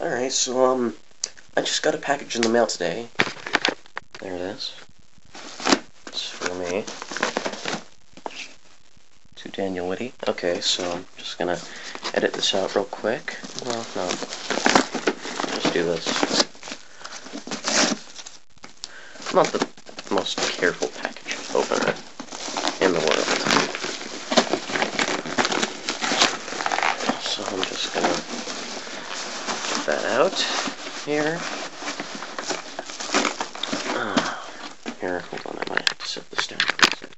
Alright, so, I just got a package in the mail today. There it is. It's for me. To Daniel Whitty. Okay, so I'm just gonna edit this out real quick. Well, no. Just do this. I'm not the most careful package opener in the world. So I'm just gonna get that out here. Here, hold on, I might have to set this down for a sec.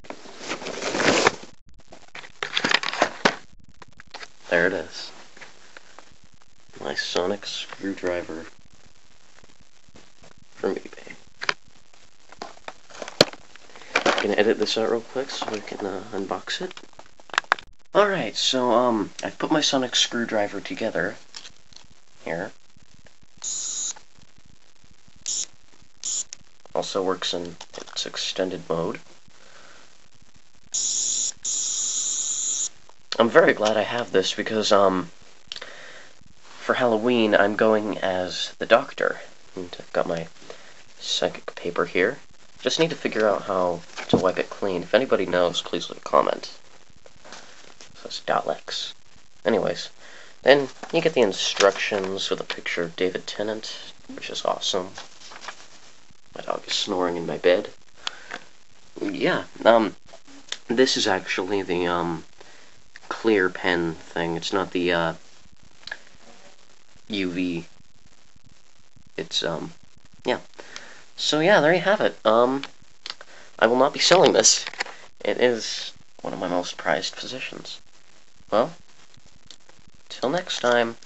There it is. My sonic screwdriver from eBay. I'm gonna edit this out real quick so we can unbox it. Alright, so I've put my sonic screwdriver together here. Also works in its extended mode. I'm very glad I have this because for Halloween I'm going as the Doctor. And I've got my psychic paper here. Just need to figure out how to wipe it clean. If anybody knows, please leave a comment. So it's Daleks. Anyways, then you get the instructions with a picture of David Tennant, which is awesome. My dog is snoring in my bed. Yeah, this is actually the, clear pen thing. It's not the, UV. It's, yeah. So yeah, there you have it. I will not be selling this. It is one of my most prized possessions. Well, till next time.